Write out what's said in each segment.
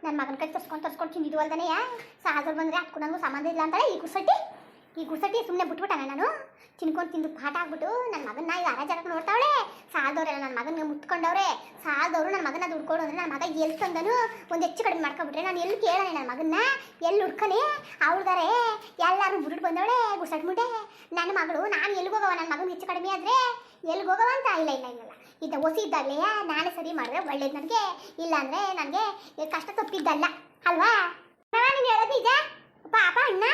ನನ್ನ ಮಗನ ಕೈ ತರ್ಸ್ಕೊಂಡು ತಿಂದಿದ್ದು ಅಲ್ದಾನೆ ಸಾಲದವ್ರು ಬಂದರೆ ಅದಕ್ಕೂ ನಂಗೂ ಸಂಬಂಧ ಇಲ್ಲ ಅಂತಾಳೆ ಈ ಗುಸಟಿ ಸುಮ್ಮನೆ ಬಿಟ್ಬಿಟ್ಟಾನೆ. ನಾನು ತಿನ್ಕೊಂಡು ತಿಂದು ಪಾಠ ಆಗ್ಬಿಟ್ಟು ನನ್ನ ಮಗನ ಈಗ ಅರಾಜಕಕ್ಕೆ ನೋಡ್ತಾವಳೆ. ಸಾಲದವ್ರೆಲ್ಲ ನನ್ನ ಮಗನಿಗೆ ಮುತ್ಕೊಂಡವ್ರೆ. ಸಾಲದವರು ನನ್ನ ಮಗನ ದುಡ್ಕೊಡು ಅಂದರೆ ನನ್ನ ಮಗ ಎಲ್ಲಿ ತಂದನು ಒಂದು ಹೆಚ್ಚು ಕಡಿಮೆ ಮಾಡ್ಕೊಬಿಟ್ರೆ ನಾನು ಎಲ್ಲಿ ಕೇಳೋಣ ನನ್ನ ಮಗನ್ನ ಎಲ್ಲಿ ಹುಡ್ಕನೆ ಅವಳ್ದಾರೆ ಎಲ್ಲರೂ ಬಿಟ್ಟು ಬಂದವಳೆ ಗುಸಟ್ ಮುಡ್ಡೆ ನನ್ನ ಮಗಳು. ನಾನು ಎಲ್ಲಿಗೆ ಹೋಗವ ನನ್ನ ಮಗನ ಹೆಚ್ಚು ಕಡಿಮೆ ಆದರೆ ಎಲ್ಲಿಗೆ ಹೋಗವ ಅಂತ ಇಲ್ಲ ಇಂಥ ಹೊಸಿ ಇದ್ದಾಗಲೇ ನಾನೇ ಸರಿ ಮಾಡಿದ್ರೆ ಒಳ್ಳೇದು ನನಗೆ, ಇಲ್ಲ ಅಂದರೆ ನನಗೆ ಕಷ್ಟ ತಪ್ಪಿದ್ದಲ್ಲ ಅಲ್ವಾ. ನೀನು ಹೇಳೋದು ನಿಜ ಪಾಪ ಅಣ್ಣ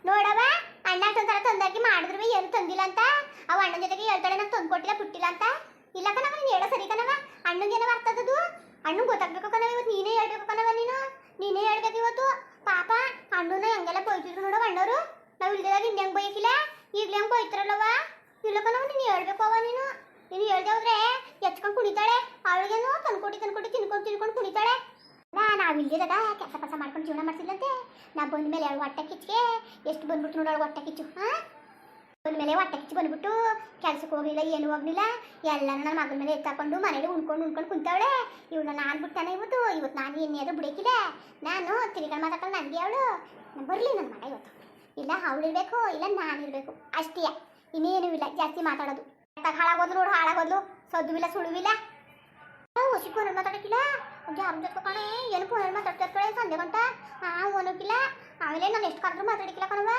ನೋಡವ ಅಣ್ಣ ತೊಂದಾಕಿ ಮಾಡಿದ್ರು ಏನು ತಂದಿಲ್ಲ ಅಂತ ಅವ ಅಣ್ಣನ ಜೊತೆಗೆ ಹೇಳ್ತಾಳೆ ನಂಗೆ ತಂದು ಕೊಟ್ಟಿಲ್ಲ ಬಿಟ್ಟಿಲ್ಲ ಅಂತ. ಇಲ್ಲ ಕಣವ ನೀನು ಹೇಳೋ ಸರಿ ಕಣವ. ಅಣ್ಣಗೇನೋ ಬರ್ತದದು ಅಣ್ಣಗೆ ಗೊತ್ತಾಗ್ಬೇಕು ಕಣವ. ಇವತ್ತು ನೀನೇ ಹೇಳ್ಬೇಕು ಕಣವ. ನೀನೇ ಹೇಳ್ಬೇಕು ಇವತ್ತು. ಪಾಪ ಅಣ್ಣನ ಹೆಂಗೆಲ್ಲ ಬೈತಿದ್ರು ನೋಡವ ಅಣ್ಣವರು. ನಾವು ಇಲ್ದಾಗ ಇನ್ನು ಹೆಂಗೆ ಬೈಕಿಲ್ಲ ಈಗಲೇ ಹೆಂಗೆ ಬೈತಿರಲ್ಲವ. ಇಲ್ಲ ಕಣವ ನೀನು ಹೇಳ್ಬೇಕು ಅವ. ನೀನು ಹೇಳ್ದೆ ಹೋದ್ರೆ ಎಚ್ಕೊಂಡು ಕುಣಿತಾಳೆ. ಅವಳಿಗೇನು ತಂದ್ಕೊಟ್ಟು ತಿನ್ಕೊಂಡು ಕುಣಿತಾಳೆ. ನಾವು ಇಲ್ದಿದಾಗ ಕೆಲಸ ಮಾಡ್ಕೊಂಡು ಜೀವನ ಮಾಡ್ತಿದ್ಲಂತೆ. ನಾ ಬಂದ ಮೇಲೆ ಅವಳು ಹೊಟ್ಟೆ ಕಿಚ್ಚಿಗೆ ಎಷ್ಟು ಬಂದ್ಬಿಟ್ಟು ನೋಡೋಳು ಹೊಟ್ಟೆ ಕಿಚ್ಚು. ಬಂದ ಮೇಲೆ ಹೊಟ್ಟೆ ಕಿಚ್ಚು ಬಂದ್ಬಿಟ್ಟು ಕೆಲ್ಸಕ್ಕೆ ಹೋಗಲಿಲ್ಲ ಏನು ಹೋಗಲಿಲ್ಲ. ಎಲ್ಲರೂ ನನ್ನ ಮಗನ ಮೇಲೆ ಎತ್ತಾಕೊಂಡು ಮನೇಲಿ ಉಣ್ಕೊಂಡು ಕುಂತವಳೆ. ಇವಳು ನಾನು ಬಿಡ್ತಾನೆ ಇವತ್ತು ನಾನು ಏನಾದರೂ ಬಿಡೋಕಿಲ್ಲ. ನಾನು ತಿರುಗಾಡಿ ಮಾತಾಡ್ಕೊಂಡು ನನಗೆ ಅವಳು ಬರಲಿ ನನ್ನ ಮಗ ಇವತ್ತು. ಇಲ್ಲ ಅವಳು ಇರಬೇಕು ಇಲ್ಲ ನಾನು ಇರಬೇಕು ಅಷ್ಟೇ, ಇನ್ನೇನು ಇಲ್ಲ ಜಾಸ್ತಿ ಮಾತಾಡೋದು. ಹಾಳಾಗೋದು ನೋಡು ಹಾಳಾಗೋದ್ಲು. ಸದ್ದುವಿಲ್ಲ ಸುಳುವಿಲ್ಲ. ಹೊಸಿ ಫೋನಲ್ಲಿ ಮಾತಾಡೋಕ್ಕಿಲ್ಲ. ಯಾರು ಜೊತೆ ಕಣೆ ಏನು ಫೋನಲ್ಲಿ ಮಾತಾಡ್ತಿರ್ತಾಳೆ ಸಂಜೆ ಗಂಟ ಓನೋಕಿಲ್ಲ. ಆಮೇಲೆ ನಾನು ಎಷ್ಟು ಕರೆದ್ರೂ ಮಾತಾಡೋಕ್ಕಿಲ್ಲ ಕಣವ.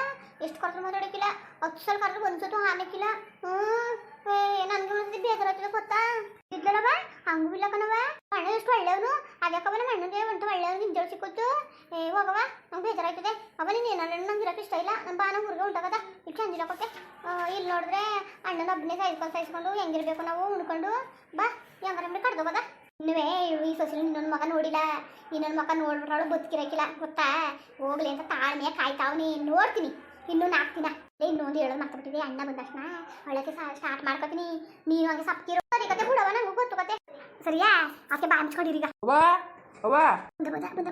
ಎಷ್ಟು ಕರೆದ್ರೂ ಮಾತಾಡೋಕ್ಕಿಲ್ಲ. 10 ಸಲ ಕರೆದ್ರೂ ಒಂದ್ಸತ್ತು ಹಾನಕ್ಕಿಲ್ಲ. ನನಗೆ ಒಂದ್ಸತಿ ಬೇಜಾರಾಗ್ತದೆ ಗೊತ್ತಾ. ಇದ್ಲವ ಹಂಗೂ ಇಲ್ಲ ಕಣವ. ಅಣ್ಣ ಎಷ್ಟು ಒಳ್ಳೆಯವನು. ಅದಕ್ಕವ ನಮ್ಮ ಅಣ್ಣಗೆ ಒಂದು ಒಳ್ಳೆಯವ್ರು ನಿಂಜಳು ಸಿಕ್ಕೋತು. ಹೋಗವ ನಂಗೆ ಬೇಜಾರಾಯ್ತದೆ. ಅವ ನೀನು ಏನಾರ ನಂಗೆ ಇರೋಕೆ ಇಷ್ಟ ಇಲ್ಲ. ನಮ್ಮ ಬಾನ ಹುಡುಗ ಉಂಟಾಗದ ಇಟ್ಟು ಚಂದಿಲ್ಲ ಕೊಟ್ಟೆ. ಇಲ್ಲಿ ನೋಡಿದ್ರೆ ಅಣ್ಣನ ಒಬ್ಬನೇ ಸಹಿಸ್ಕೊಂಡು ಹೆಂಗಿರ್ಬೇಕು ನಾವು ಉಣ್ಕೊಂಡು ಬಾ ಹೆಂಗಾರ ಕಡ್ದೋಗದ. ಇನ್ನುವೇ ಈ ಸೊಸೆಲಿ ಇನ್ನೊಂದು ಮಗ ನೋಡಿಲ್ಲ. ಇನ್ನೊಂದು ಮಗ ನೋಡ್ಬಿಟ್ರವಳು ಬದುಕಿರಕ್ಕಿಲ್ಲ ಗೊತ್ತಾ. ಹೋಗ್ಲಿ ಅಂತ ತಾಳ್ಮೆಯ ಕಾಯ್ತಾವ್ನಿ. ನೋಡ್ತೀನಿ ಇನ್ನೂ 4 ದಿನ. ಇನ್ನೊಂದು ಹೇಳೋದು ಮರ್ತಬಿಟ್ಟಿದೆ. ಅಣ್ಣ ಬಂದ ತಕ್ಷಣ ಒಳಗೆ ಸ್ಟಾರ್ಟ್ ಮಾಡ್ಕೊತೀನಿ. ನೀವು ಹಂಗೆ ಸಪ್ಕಿರೋ ಸರಿ ಕತೆ ಬಿಡವ ನಂಗೂ ಗೊತ್ತು ಕತೆ ಸರಿಯಾ. ಆಕೆ ಬಾ ಹಂಚ್ಕೊಂಡಿರೀಗ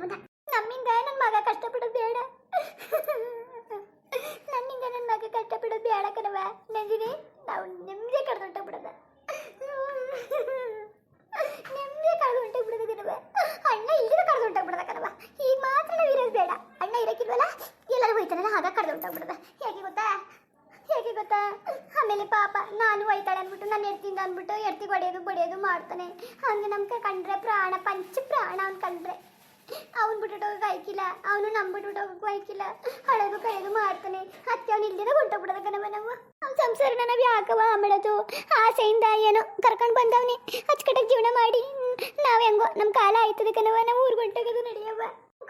ಬಂದ ನಮ್ಮಿಂದ ನನ್ನ ಮಗ ಕಷ್ಟಪಡೋದು ಬೇಡ. ನನ್ನಿಂದ ನನ್ನ ಮಗ ಕಷ್ಟಪಡೋದು ಬೇಡ ಕಣವ. ನಂದಿನಿ ನಾವು ನಿಮ್ಮದೇ ಕಡ್ದು ಬಿಡೋದ ನಿಮ್ಮದೇ ಕಳೆದು ಹೊಂಟೋಗ್ಬಿಡೋದು ಕಣವ. ಅಣ್ಣ ಇಲ್ಲಿಗೆ ಕಳೆದು ಹೊಂಟೋಗ್ಬಿಡೋದ ಕಣವ. ಈಗ ಮಾತ್ರ ನಾವು ಇರೋದು ಬೇಡ. ಅಣ್ಣ ಇರೋಕ್ಕಿಲ್ವಲ್ಲ ಎಲ್ಲರೂ ಹೋಯ್ತಾನಲ್ಲ ಆಗ ಕಳೆದು ಹೊಂಟೋಗ್ಬಿಡೋದ. ಹೇಗೆ ಗೊತ್ತಾ ಆಮೇಲೆ ಪಾಪ ನಾನು ಹೋಯ್ತಾಳೆ ಅಂದ್ಬಿಟ್ಟು ನಾನು ಎಡ್ತಿಂದ ಅಂದ್ಬಿಟ್ಟು ಎಡ್ತಿಗೆ ಹೊಡೆಯೋದು ಮಾಡ್ತಾನೆ. ಹಂಗೆ ನಮ್ಗೆ ಕಂಡ್ರೆ ಪ್ರಾಣ ಪಂಚ ಪ್ರಾಣ ಅವ್ನು ಕಂಡ್ರೆ. ಅವ್ನು ಬಿಟ್ಟು ಹೋಗಕ್ಕೆ ಆಯ್ಕಿಲ್ಲ. ಅವನು ಬಿಟ್ಟು ಹೋಗಕ್ಕೂ ಆಯ್ಕಿಲ್ಲ. ಕಳೆದು ಮಾಡ್ತಾನೆ. ಅತ್ತೆ ಅವ್ನು ಇಲ್ದಿರ ಹೊಂಟೋಗ್ಬಿಡೋದ ಕಣವ. ನಾವು ಅವ್ನ ಸಂಸಾರನ ನಾವು ಯಾಕವ ಮಾಡೋದು. ಆಸೆಯಿಂದ ಏನೋ ಕರ್ಕೊಂಡು ಬಂದವನಿ ಅಚ್ಚುಕಟ್ಟಾಗಿ ಜೀವನ ಮಾಡಿ ನಾವು ಹೆಂಗೋ ನಮ್ಮ ಕಾಲ ಆಯ್ತದೆ ಕಣವ. ನಾವು ಊರಿಗೆ ಹೊಂಟೋಗೋದು ನಡೆಯವ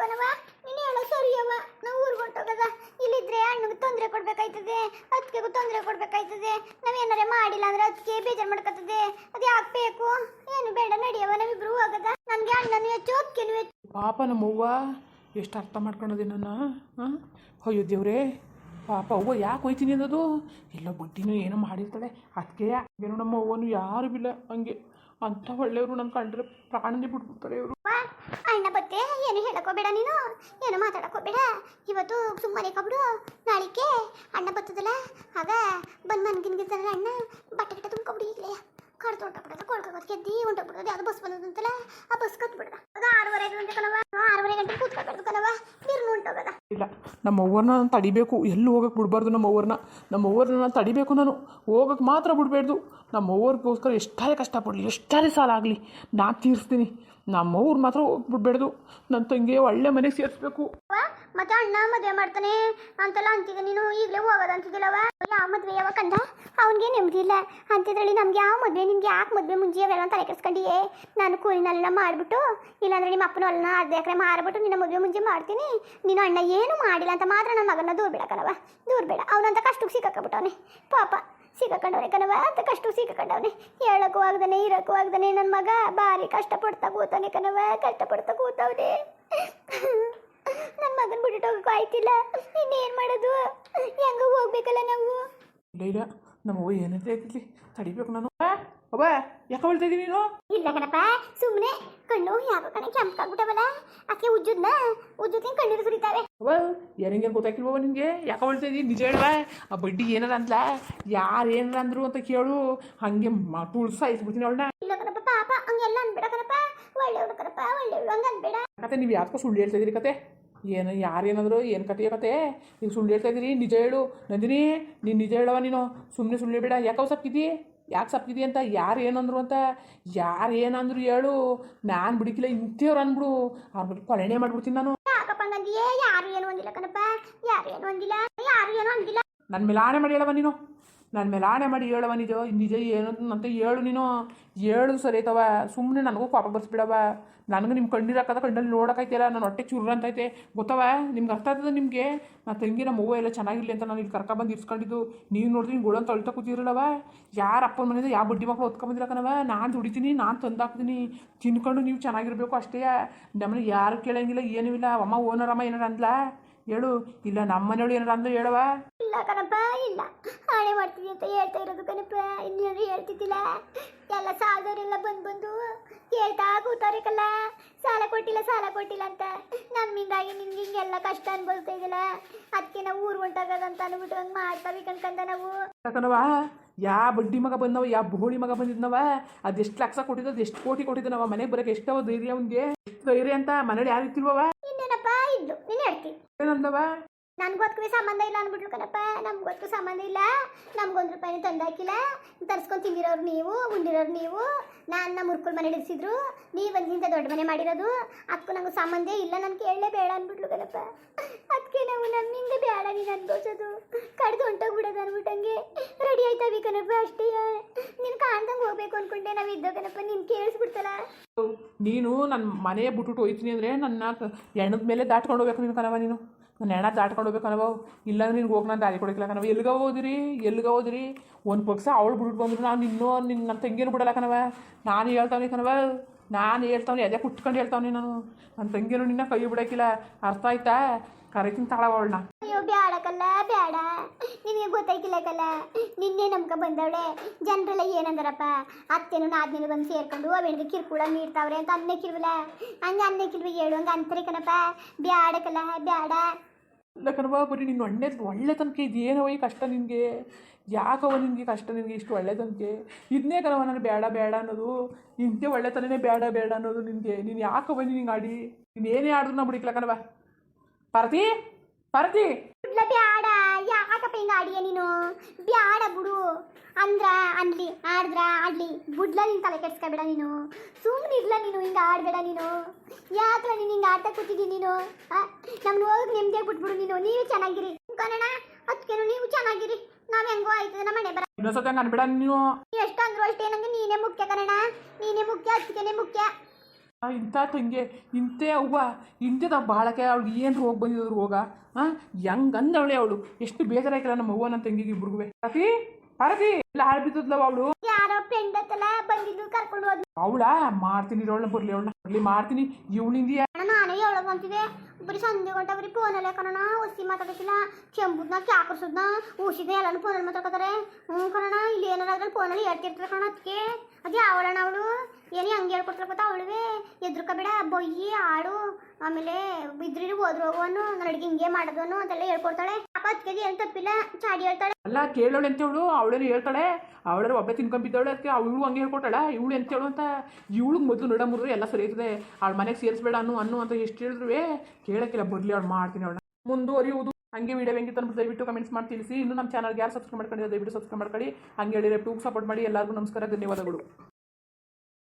ಕಣವ. ನೀನು ಹೇಳೋ ಸರಿಯವ. ನಾವು ಊರಿಗೆ ಹೊಂಟೋಗದ. ಇಲ್ಲಿದ್ರೆ ಅಣ್ಣಗೆ ತೊಂದರೆ ಕೊಡ್ಬೇಕಾಯ್ತದೆ, ಅದಕ್ಕೆಗೂ ತೊಂದರೆ ಕೊಡ್ಬೇಕಾಯ್ತದೆ. ನಾವೇನಾರೇ ಮಾಡಿಲ್ಲ ಅಂದ್ರೆ ಅದಕ್ಕೆ ಬೇಜಾರು ಮಾಡ್ಕೊತದೆ. ಅದು ಯಾಕೆ ಬೇಕು ಏನು ಬೇಡ ನಡೆಯವ. ನಾವಿಬ್ರು ಹೋಗದ. ನನಗೆ ಅಣ್ಣನೂ ಹೆಚ್ಚು ಅಕ್ಕೇನು ಹೆಚ್ಚು. ಪಾಪ ನಮ್ಮವ್ವ ಎಷ್ಟು ಅರ್ಥ ಮಾಡ್ಕೊಳೋದೆ ನನ್ನ. ಅಯ್ಯೋ ದೇವ್ರೇ ಪಾಪ ಅವ್ವ ಯಾಕೆ ಹೋಯ್ತೀನಿ ಅನ್ನೋದು. ಎಲ್ಲ ಬಡ್ಡಿನೂ ಏನೋ ಮಾಡಿರ್ತಾಳೆ ಅದಕ್ಕೆ. ಏನೋ ನಮ್ಮ ಅವ್ವನು ಯಾರು ಇಲ್ಲ ಹಂಗೆ ಅಂಥ ಒಳ್ಳೆಯವರು ನನ್ನ ಕಂಡ್ರೆ ಪ್ರಾಣನೇ ಬಿಟ್ಬಿಡ್ತಾರೆ ಇವರು. ಅಣ್ಣ ಬತ್ತೆ ಏನು ಹೇಳಕೋಬೇಡ. ನೀನು ಏನು ಮಾತಾಡಕೋಬೇಡ. ಇವತ್ತು ಸುಮ್ಮನೆ ಕಬಿಡು. ನಾಳಿಕೆ ಅಣ್ಣ ಬರ್ತದಲ್ಲ ಆಗ ಬಂದು ಮನ್ಗಿನ್ಗಿರ್ತಾರಲ್ಲ ಅಣ್ಣ ಬಟ್ಟೆ ಗಿಟ್ಟ ತುಂಬ್ಕೊಬಿಡಿ. ಈಗಲೇ ಕಡ್ದು ಹೊಂಟೋಗ್ಬಿಡೋದು. ಕೊಳ್ಕೋದು ಗೆದ್ದಿ ಹೊಂಟೋಗ್ಬಿಡೋದು. ಯಾವುದು ಬಸ್ ಬಂದಂತಲ್ಲ ಆ ಬಸ್ ಕತ್ಬಿಡೋದ. ಅದು 6:30 ಗಂಟೆ ಕಣವ. 6:30 ಗಂಟೆ ಕೂತ್ಕೊಳ್ಬಾರ್ದು ಕಣವ. ನೀರು ಹೊಂಟೋಗದ. ಇಲ್ಲ ನಮ್ಮ ಅವ್ವರನ್ನ ನಾನು ತಡಿಬೇಕು. ಎಲ್ಲೂ ಹೋಗಕ್ಕೆ ಬಿಡಬಾರ್ದು. ನಮ್ಮ ಅವ್ವರನ್ನ ನಾನು ತಡಿಬೇಕು. ನಾನು ಹೋಗಕ್ಕೆ ಮಾತ್ರ ಬಿಡಬೇಡ್ದು. ನಮ್ಮ ಅವ್ರಿಗೋಸ್ಕರ ಎಷ್ಟಾರೆ ಕಷ್ಟಪಡಲಿ ಎಷ್ಟಾರೆ ಸಾಲ ಆಗಲಿ ನಾನು ತೀರಿಸ್ತೀನಿ. ನಮ್ಮವ್ರು ಮಾತ್ರ ಹೋಗ್ಬಿಡ್ಬೇಡ್ದು. ನನ್ನ ತಂಗಿ ಒಳ್ಳೆ ಮನೆಗೆ ಸೇರಿಸ್ಬೇಕು. ಮತ್ತೆ ಅಣ್ಣ ಮದುವೆ ಮಾಡ್ತಾನೆ ಅಂತೆಲ್ಲ ಅಂತಿದ್ದೆ ನೀನು. ಈಗಲೇ ಹೋಗೋದು ಅಂತಿದ್ದಿಲ್ಲವ. ಯಾವ ಮದುವೆ ಯಾವ ಕಂದ ಅವನಿಗೆ ನೆಮ್ಮದಿ ಇಲ್ಲ ಅಂತಿದ್ರಲ್ಲಿ. ನಮ್ಗೆ ಯಾವ ಮದುವೆ ನಿಮ್ಗೆ ಯಾಕೆ ಮದುವೆ ಮುಂಜಿ ಅವೆಲ್ಲ ತಲೆ ಕೆಡಿಸ್ಕೊಂಡಿಯೇ. ನಾನು ಕೂಲಿನೆಲ್ಲ ಮಾಡಿಬಿಟ್ಟು ಇಲ್ಲಾಂದ್ರೆ ನಿಮ್ಮ ಅಪ್ಪನ ಹೊಲನ 10 ಎಕರೆ ಮಾರಿಬಿಟ್ಟು ನಿನ್ನ ಮದುವೆ ಮುಂಜಿ ಮಾಡ್ತೀನಿ. ನೀನು ಅಣ್ಣ ಏನು ಮಾಡಿಲ್ಲ ಅಂತ ಮಾತ್ರ ನನ್ನ ಮಗನ ದೂರ ಬೇಡ ಕಣವ. ದೂರ ಬೇಡ. ಅವನಂತ ಕಷ್ಟಕ್ಕೆ ಸಿಕ್ಕಾಕಬಿಟ್ಟವನೆ ಪಾಪ. ಸಿಕ್ಕಾಕೊಂಡವ್ರೆ ಕಣವ ಅಂತ ಕಷ್ಟ ಸಿಕ್ಕಾಕೊಂಡವನೆ. ಹೇಳಕ್ಕೂ ಆಗದಾನೆ ಇರೋಕ್ಕೂ ಆಗದಾನೆ. ನನ್ನ ಮಗ ಭಾರಿ ಕಷ್ಟಪಡ್ತಾ ಕೂತಾನೆ ಕಣವ. ಕಷ್ಟಪಡ್ತಾ ಕೂತವ್ರೆ. ನನ್ನ ಮಗನ ಬಿಟ್ಟು ಹೋಗಕ್ಕೂ ಆಯ್ತಿಲ್ಲ. ಇನ್ನೇನು ಮಾಡೋದು. ಹೆಂಗ ಹೋಗ್ಬೇಕಲ್ಲ ನಾವು. ಇಲ್ಲ ನಮ್ಮವ್ವ ಏನಂತ ಹೇಳ್ತಿದ್ಲಿ ತಡಿಬೇಕು ನಾನು. ಅವ್ವ ಯಾಕೆ ಹೇಳ್ತಾ ಇದ್ದೀನಿ ನೀನು. ಇಲ್ಲ ಕಣಪ್ಪ ಸುಮ್ಮನೆ ಕಣ್ಣು ಯಾವ ಕಣೆ ಕೆಂಪಾಗ್ಬಿಟ್ಟವಲ್ಲ. ಆಕೆ ಉಜ್ಜುತ್ತೀನಿ ಕಣ್ಣೀರು ಸುರಿತಾವೆ. ಅವ್ವ ಯಾರಿಂಗೇನು ಗೊತ್ತಾಗಿಲ್ವವ ನಿನಗೆ. ಯಾಕೆ ಹೇಳ್ತಾ ಇದ್ದೀನಿ ನಿಜ ಹೇಳುವ. ಆ ಬಡ್ಡಿ ಏನಾರ ಅಂದ್ಲ ಯಾರು ಏನಾರ ಅಂದ್ರು ಅಂತ ಕೇಳು. ಹಂಗೆ ತುಳ್ಸ ಇಸ್ಬಿಡ್ತೀನಿ ಅವಳನ್ನ. ಇಲ್ಲ ಕಣಪ್ಪ ಪಾಪ ಹಂಗೆಲ್ಲ ಅನ್ಬೇಡ ಕಣಪ್ಪ. ಒಳ್ಳೆಯವಳು ಕಣಪ್ಪ ಒಳ್ಳೆಯವಳು ಹಂಗೆ ಅನ್ಬೇಡ. ಕತೆ ನೀವು ಯಾಕೋ ಸುಳ್ಳು ಹೇಳ್ತಾ ಇದ್ದೀರಿ ಕತೆ ಏನು ಯಾರೇನಾದರೂ ಏನು ಕತೆ ಈಗ ಸುಳ್ಳು ಹೇಳ್ತಾ ಇದ್ದೀರಿ ನಿಜ ಹೇಳು ನಂದಿನಿ ನೀನು ನಿಜ ಹೇಳವ ನೀನು ಸುಮ್ಮನೆ ಸುಳ್ಳು ಬೇಡ ಯಾಕವ ಸಪ್ಪಿದ್ದಿ ಯಾಕೆ ಸಪ್ಪಿದ್ದಿ ಅಂತ ಯಾರು ಏನಂದ್ರು ಅಂತ ಯಾರು ಏನಂದ್ರು ಹೇಳು ನಾನು ಬಿಡಿಕಿಲ್ಲ ಇಂಥವ್ರು ಅಂದ್ಬಿಡು ಅವ್ರ ಬಗ್ಗೆ ಕೊಲೆನೇ ಮಾಡ್ಬಿಡ್ತೀನಿ ನಾನು ಯಾಕಪ್ಪ ಹಂಗಂದಿಯೇ ಯಾರು ಏನು ಅಂದಿಲ್ಲ ಕಣಪ್ಪ ಯಾರು ಏನು ಅಂದಿಲ್ಲ ಯಾರು ಏನು ಅಂದಿಲ್ಲ ನನ್ನ ಮೇಲೆ ಆಣೆ ಮಾಡಿ ಹೇಳವ ನೀನು ನನ್ನ ಮೇಲೆ ಆಣೆ ಮಾಡಿ ಹೇಳವ ನಿಜ ನಿಜ ಏನು ಅಂತ ಹೇಳು ನೀನು ಹೇಳು ಸರಿ ಐತವ ಸುಮ್ಮನೆ ನನಗೂ ಪಾಪ ಬರ್ಸ್ಬಿಡವ ನನಗೆ ನಿಮ್ಮ ಕಣ್ಣೀರಾಕದ ಕಣ್ಣಲ್ಲಿ ನೋಡೋಕೈತಿಲ್ಲ ನನ್ನ ಹೊಟ್ಟೆ ಚುರ್ರ ಅಂತೈತೆ ಗೊತ್ತವ ನಿಮ್ಗೆ ಅರ್ಥ ಆಗ್ತದೆ ನಿಮಗೆ ನನ್ನ ತಂಗಿ ನಮ್ಮ ಅವ್ವ ಎಲ್ಲ ಚೆನ್ನಾಗಿರಲಿ ಅಂತ ನಾನು ಇಲ್ಲಿ ಕರ್ಕೊಬಂದು ಇರ್ಸ್ಕೊಂಡಿದ್ದು ನೀವು ನೋಡಿದ್ರೆ ನೀವು ಗೋಳಂತ ಅಳ್ತಾ ಕೂತಿರಲ್ಲವ ಯಾರು ಅಪ್ಪನ ಮನೆಯಿಂದ ಯಾವ ಬಡ್ಡಿ ಮಕ್ಕಳು ಹೊತ್ಕೊಂಬಂದಿರ ಕಣವ ನಾನು ದುಡಿತೀನಿ ನಾನು ತಂದಾಕ್ತೀನಿ ತಿನ್ಕೊಂಡು ನೀವು ಚೆನ್ನಾಗಿರಬೇಕು ಅಷ್ಟೇ ನಮ್ಮನೆ ಯಾರು ಕೇಳಂಗಿಲ್ಲ ಏನೂ ಇಲ್ಲ ಅಮ್ಮ ಓನರಮ್ಮ ಏನಾರ ಅಂದ್ಲಾ ಹೇಳು ಇಲ್ಲ ನಮ್ಮ ಮನೆಯೊಳು ಏನಾರ ಅಂದ್ಲು ಹೇಳವ ಇಲ್ಲ ಕಣಪ್ಪ ಇಲ್ಲ ಹಾಳೆ ಮಾಡ್ತೀನಿ ಅಂತ ಹೇಳ್ತಾ ಇರೋದು ಕಣಪ್ಪ ಇನ್ನೇನು ಹೇಳ್ತಿದ್ದಿಲ್ಲ ಎಲ್ಲ ಸಾಲದವರೆಲ್ಲ ಬಂದು ಹೇಳ್ತಾ ಕೂತಾರೆ ಕಲ್ಲ ಸಾಲ ಕೊಟ್ಟಿಲ್ಲ ಅಂತ ನಮ್ಮಿಂದಾಗಿ ನಿಮ್ಗೆ ಹಿಂಗೆಲ್ಲ ಕಷ್ಟ ಅನ್ಬೋಲ್ತಾ ಇದಿಲ್ಲ ಅದಕ್ಕೆ ನಾವು ಊರು ಹೊಂಟಾಗದಂತ ಅಂದ್ಬಿಟ್ಟು ಹಂಗೆ ಮಾಡ್ತಾವೆ ಕಣ್ಕಂದ ನಾವು ಯಾಕನವ ಯಾವ ಬಡ್ಡಿ ಮಗ ಬಂದವ ಯಾವ ಬೋಳಿ ಮಗ ಬಂದಿದ್ನವ ಅದೆಷ್ಟು ಲಕ್ಷ ಕೊಟ್ಟಿದ್ದು ಅದೆಷ್ಟು ಕೋಟಿ ಕೊಟ್ಟಿದ್ದನವ ಮನೆಗೆ ಬರೋಕೆ ಎಷ್ಟವ ಧೈರ್ಯ ಅವ್ನಿಗೆ ಎಷ್ಟು ಧೈರ್ಯ ಅಂತ ಮನೇಲಿ ಯಾರು ಇತ್ತಿಲ್ವವ ಇನ್ನೇನಪ್ಪ ಇದ್ದು ನೀನು ಹೇಳ್ತಿ ಏನಂದವ ನನ್ಗೊತ್ಕೂ ಸಂಬಂಧ ಇಲ್ಲ ಅಂದ್ಬಿಟ್ಲು ಕಣಪ್ಪ ನಮ್ಗೊತ್ಕೂ ಸಂಬಂಧ ಇಲ್ಲ ನಮ್ಗೊಂದು ರೂಪಾಯಿನೂ ತಂದಾಕಿಲ್ಲ ತರ್ಸ್ಕೊಂಡು ತಿಂದಿರೋರು ನೀವು ಉಂಡಿರೋರು ನೀವು ನನ್ನ ಮುರ್ಕುಲ್ ಮನೆ ಇಡಿಸಿದ್ರು ನೀವು ಬಂದಿಂತ ದೊಡ್ಡ ಮನೆ ಮಾಡಿರೋದು ಅದಕ್ಕೂ ನಂಗೆ ಸಂಬಂಧ ಇಲ್ಲ ನಾನು ಕೇಳಲೇ ಬೇಡ ಅಂದ್ಬಿಟ್ಲು ಕಣಪ್ಪ ಅದಕ್ಕೆ ನಾವು ನಮ್ಮಿಂದ ಬೇಡ ನೀನು ಅನ್ಬೋಸೋದು ಕಡ್ದು ಹೊಂಟೋಗ್ಬಿಡೋದು ಅಂದ್ಬಿಟ್ಟಂಗೆ ರೆಡಿ ಆಯ್ತಾವಿ ಕಣಪ್ಪ ಅಷ್ಟೇ ನೀನು ಕಾಣ್ದಂಗೆ ಹೋಗ್ಬೇಕು ಅನ್ಕೊಂಡೆ ನಾವು ಇದ್ದೋ ಕಣಪ್ಪ ನೀನು ಕೇಳಿಸ್ಬಿಡ್ತಲ್ಲ ನೀನು ನನ್ನ ಮನೆಯ ಬಿಟ್ಬಿಟ್ಟು ಹೋಯ್ತೀನಿ ಅಂದರೆ ನನ್ನ ಎಣ್ಣದ ಮೇಲೆ ದಾಟ್ಕೊಂಡು ಹೋಗ್ಬೇಕು ನೀನು ಕಣವ ನೀನು ನನ್ನ ಹೆಣ ದಾಟ್ಕೊಂಡು ಹೋಗ್ಬೇಕು ಕಣವ ಇಲ್ಲ ನಿನ್ಗೆ ಹೋಗಿ ನಾನು ದಾರಿ ಕೊಡೋಕ್ಕಿಲ್ಲ ಕಣವ ಎಲ್ಲಿಗೆ ಹೋದ್ರಿ ಒಂದು ಪಕ್ಷ ಅವಳು ಬಿಟ್ಬಿಟ್ಟು ಬಂದ್ರು ನಾನು ನನ್ನ ತಂಗಿಯನ್ನು ಬಿಡಲ್ಲ ಕಣವ ನಾನು ಹೇಳ್ತಾವನಿ ಕಣವ ನಾನು ಹೇಳ್ತಾವನಿ ಅದೇ ಕುಟ್ಕೊಂಡು ಹೇಳ್ತಾವನಿ ನಾನು ನನ್ನ ತಂಗಿಯನ್ನು ನಿನ್ನ ಕೈ ಬಿಡೋಕ್ಕಿಲ್ಲ ಅರ್ಥ ಆಯ್ತಾ ಕರಿತೀನಿ ತಾಳವ ಅವಳನ್ನ ಅಯ್ಯೋ ಬೇಡಕಲ್ಲ ಬೇಡ ನಿನಗೆ ಗೊತ್ತಾಯ್ಕಿಲ್ಲಕಲ್ಲ ನಿನ್ನೆ ನಮ್ಗೆ ಬಂದವಳೆ ಜನರೆಲ್ಲ ಏನಂದಾರಪ್ಪ ಅತ್ತೇನು ನಾದ್ನೇನು ಬಂದು ಸೇರ್ಕೊಂಡು ಅವೆಣ್ಗೆ ಕಿರ್ಕುಳ ನೀಡ್ತಾವ್ರೆ ಅಂತ ಅನ್ನಕ್ಕಿಲ್ವಲ್ಲ ಹಂಗೆ ಅನ್ನಕ್ಕಿಲ್ವ ಹೇಳು ಹಂಗೆ ಅಂತಾರೆ ಕಣಪ್ಪ ಬೇಡಕಲ್ಲ ಬೇಡ ಇಲ್ಲ ಕಣವ ಬರೀ ನಿನ್ನ ಒಳ್ಳೆ ತನಕ ಇದೇನವ ಈ ಕಷ್ಟ ನಿನಗೆ ಯಾಕವ ನಿನಗೆ ಕಷ್ಟ ನಿನಗೆ ಇಷ್ಟು ಒಳ್ಳೆ ತನಕ ಇದನ್ನೇ ಕಣವ ನಾನು ಬೇಡ ಅನ್ನೋದು ಇಂಥೇ ಒಳ್ಳೆತನೇ ಬೇಡ ಅನ್ನೋದು ನಿನಗೆ ನೀನು ಯಾಕವ ನಿನಗೆ ಆಡಿ ನೀನು ಏನೇ ಆಡಿದ್ರು ನಾ ಬಿಡಿಕ್ಲ ಕಣವ ಪಾರ್ತಿ ಬಿಡ್ಲ ಬ್ಯಾಡ ಯಾಕಪ್ಪ ಹಿಂಗೆ ಆಡಿಯ ನೀನು ಬ್ಯಾಡ ಬಿಡು ಅಂದ್ರ ಅನ್ಲಿ ಆಡ್ಲಿ ಬಿಡ್ಲ ನೀನು ತಲೆ ಕೆಡ್ಸ್ಕೊಬೇಡ ನೀನು ಸುಮ್ಮನೆ ಇರ್ಲ ನೀನು ಹಿಂಗೆ ಆಡಬೇಡ ನೀನು ಯಾಕಲ್ಲ ನೀನು ಹಿಂಗೆ ಆಡ್ತಾ ಕೂತಿದ್ದೀನಿ ನೀನು ನಮ್ಗೆ ಹೋಗಿ ನೆಮ್ಮದಿಯಾಗಿ ಬಿಟ್ಬಿಡು ನೀವೇ ಚೆನ್ನಾಗಿರಿ ಕನ್ನಡ ಅದಕ್ಕೇನು ನೀವು ಚೆನ್ನಾಗಿರಿ ನಾವು ಹೆಂಗೋ ಆಯ್ತದೆ ನಮ್ಮ ಮನೆ ಬರ ಇನ್ನೊಂದ್ಸತಿ ಹಂಗೆ ಅನ್ಬೇಡ ನೀನು ಎಷ್ಟು ಅಂದ್ರು ಅಷ್ಟೇ ನಂಗೆ ನೀನೇ ಮುಖ್ಯ ಕನ್ನಡ ನೀನೇ ಮುಖ್ಯ ಅದಕ್ಕೇನೆ ಮುಖ್ಯ ಇಂಥ ತಂಗೆ ಇಂಥೇ ಅವ್ವ ಇಂಥದ ಬಾಳಕ್ಕೆ ಅವ್ಳಿಗೆ ಏನು ರೋಗ ಬಂದಿದ್ರು ರೋಗ ಹೆಂಗಂದವಳೆ ಅವಳು ಎಷ್ಟು ಬೇಜಾರಾಯ್ಕಲ್ಲ ನಮ್ಮ ಅವ್ವ ನನ್ನ ತಂಗಿಗೆ ಇಬ್ರಿಗೂ ಪಾರತಿ ಎಲ್ಲ ಹಾಳು ಬಿದ್ದದ್ಲವ ಅವಳು ಯಾರೋ ಫ್ರೆಂಡ್ ಹತ್ತಲ್ಲ ಬಂದಿದ್ದು ಕರ್ಕೊಂಡು ಹೋದ್ ಅವಳ ಮಾಡ್ತೀನಿ ಅವಳನ್ನ ಬರ್ಲಿ ಮಾಡ್ತೀನಿ ಇವಳಿಂದ ನಾನೇ ಹೇಳೋದು ಅಂತಿದೆ ಬರೀ ಸಂಜೆ ಗಂಟೆ ಬರೀ ಫೋನಲ್ಲೇ ಕಣೋಣ ಒಸಿ ಮಾತಾಡೋಕಿಲ್ಲ ಚೆಂಬುದ್ನ ಕ್ಯಾಕರ್ಸೋದ್ನ ಊಸಿದ ಎಲ್ಲಾನು ಫೋನಲ್ಲಿ ಮಾತಾಡ್ಕೋತಾರೆ ಕಣೋಣ ಇಲ್ಲಿ ಏನಾರಾದ್ರೆ ಫೋನಲ್ಲಿ ಹೇಳ್ತಿರ್ತಾರೆ ಕಣ ಅದಕ್ಕೆ ಅದು ಯಾವಳಣ ಅವಳು ಏನೇ ಹಂಗೆ ಹೇಳ್ಕೊಡ್ತಾರೆ ಗೊತ್ತಾ ಅವಳುವೆ ಎದ್ರುಕಬೇಡ ಬೊಯ್ಯಿ ಆಡು ಆಮೇಲೆ ಬಿದ್ರಿ ಹೋದ್ರು ಹೋಗುವನು ನನ್ನ ಅಡುಗೆ ಹಿಂಗೆ ಮಾಡೋದನು ಅಂತೆಲ್ಲ ಹೇಳ್ಕೊಡ್ತಾಳೆ ಅಪ್ಪ ಅದಕ್ಕೆ ಏನು ತಪ್ಪಿಲ್ಲ ಚಾಡಿ ಹೇಳ್ತಾಳೆ ಅಲ್ಲ ಕೇಳೋಳು ಅಂತೇಳು ಅವಳೇನು ಹೇಳ್ತಾಳೆ ಅವಳರು ಒಬ್ಬ ತಿನ್ಕೊಂಬಿದ್ದವಳೆ ಅದಕ್ಕೆ ಅವಳು ಹಂಗೆ ಹೇಳ್ಕೊಟ್ಟಾಳ ಇವಳು ಅಂತೇಳು ಅಂತ ಇವಳಿಗೆ ಮೊದಲು ನಡಮುರ್ರೆ ಎಲ್ಲ ಸರಿ ಇರ್ತದೆ ಅವಳ ಮನೆಗೆ ಸೇರಿಸ್ಬೇಡ ಅನ್ನು ಅಂತ ಎಷ್ಟು ಹೇಳಿದ್ರು ಕೇಳಕ್ಕಿಲ್ಲ ಬರಲಿ ಅವಳು ಮಾಡ್ತೀನಿ ಅವಳನ್ನ ಮುಂದುವರಿಯುವುದು ಹಂಗೆ ವಿಡಿಯೋ ಹೆಂಗಿತ್ತು ಅಂದ್ಬಿಟ್ಟು ದಯವಿಟ್ಟು ಕಮೆಂಟ್ಸ್ ಮಾಡಿ ತಿಳಿಸಿ ಇನ್ನು ನಮ್ಮ ಚಾನಲ್ಗೆ ಯಾರು ಸಬ್ಸ್ಕ್ರೈಬ್ ಮಾಡ್ಕೊಂಡಿರೋ ದಯವಿಟ್ಟು ಸಬ್ಸ್ಕ್ರೈಬ್ ಮಾಡ್ಕೊಳ್ಳಿ ಹಂಗೆ ಹೇಳಿದ್ರೆ ಟೂಗ್ ಸಪೋರ್ಟ್ ಮಾಡಿ ಎಲ್ಲರಿಗೂ ನಮಸ್ಕಾರ ಧನ್ಯವಾದಗಳು.